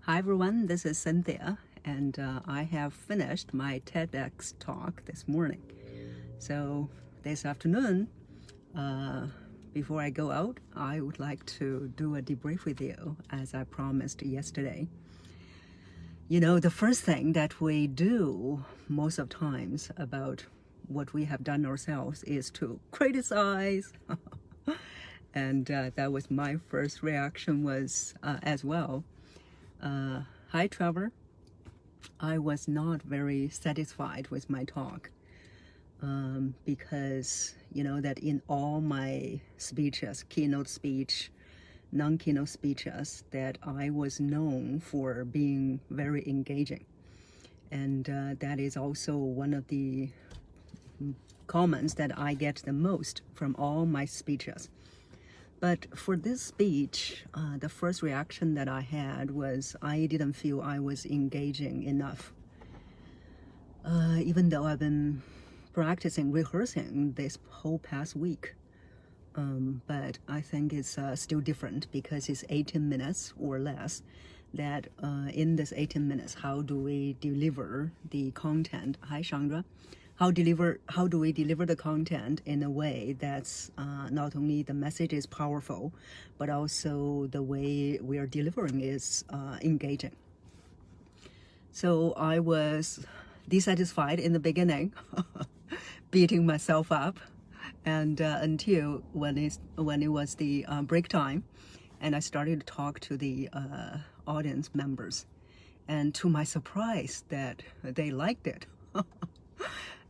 Hi everyone, this is Cynthia, and I have finished my TEDx talk this morning. So this afternoon, before I go out, I would like to do a debrief with you as I promised yesterday. You know, the first thing that we do most of times about what we have done ourselves is to criticize. And that was my first reaction was as well. Hi Trevor, I was not very satisfied with my talk because you know that in all my speeches, keynote speech, non-keynote speeches, that I was known for being very engaging, and that is also one of the comments that I get the most from all my speeches. But for this speech, the first reaction that I had was I didn't feel I was engaging enough. Even though I've been rehearsing this whole past week. But I think it's still different because it's 18 minutes or less. That in this 18 minutes, how do we deliver the content? Hi, Chandra. How do we deliver the content in a way that's not only the message is powerful, but also the way we are delivering is engaging. So I was dissatisfied in the beginning, beating myself up, and until when it was the break time, and I started to talk to the audience members, and to my surprise that they liked it.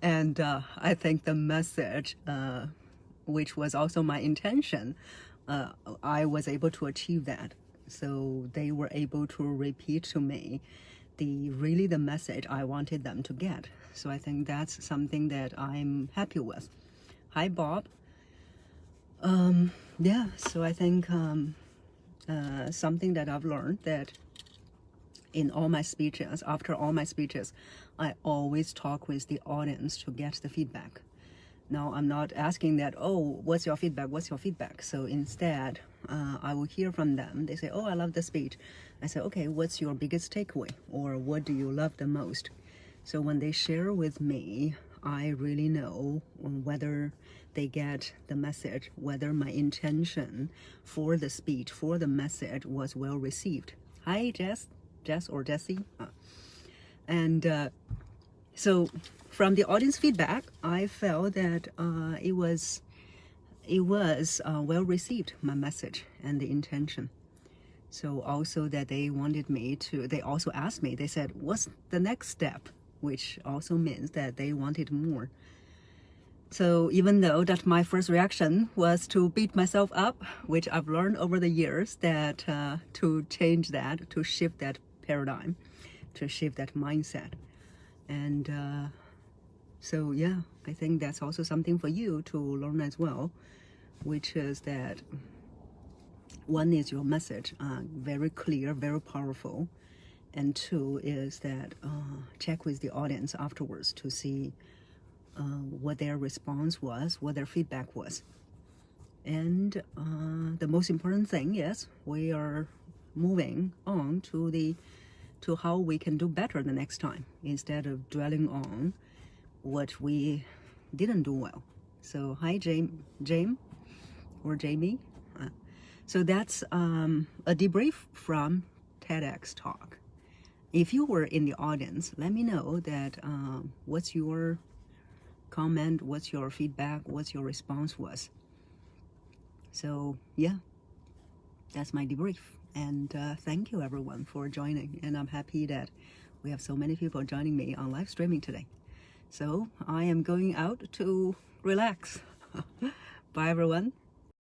And I think the message, which was also my intention, I was able to achieve that. So they were able to repeat to me the message I wanted them to get. So I think that's something that I'm happy with. Hi, Bob. Yeah, so I think something that I've learned that in all my speeches, after all my speeches, I always talk with the audience to get the feedback. Now, I'm not asking that, oh, what's your feedback? What's your feedback? So instead, I will hear from them. They say, oh, I love the speech. I say, okay, what's your biggest takeaway? Or what do you love the most? So when they share with me, I really know whether they get the message, whether my intention for the speech, for the message was well received. Hi, Jess or Jessie. And so from the audience feedback, I felt that it was well received, my message and the intention. So also that they also asked me, they said, what's the next step? Which also means that they wanted more. So even though that my first reaction was to beat myself up, which I've learned over the years that to change that, to shift that paradigm, to shift that mindset. And so yeah, I think that's also something for you to learn as well, which is that one is your message, very clear, very powerful. And two is that check with the audience afterwards to see what their response was, what their feedback was. And the most important thing is we are moving on to how we can do better the next time instead of dwelling on what we didn't do well. So hi, James or Jamie. So that's a debrief from TEDx talk. If you were in the audience, let me know that what's your comment, what's your feedback, what's your response was. So yeah, that's my debrief. And thank you everyone for joining. And I'm happy that we have so many people joining me on live streaming today. So I am going out to relax. Bye everyone.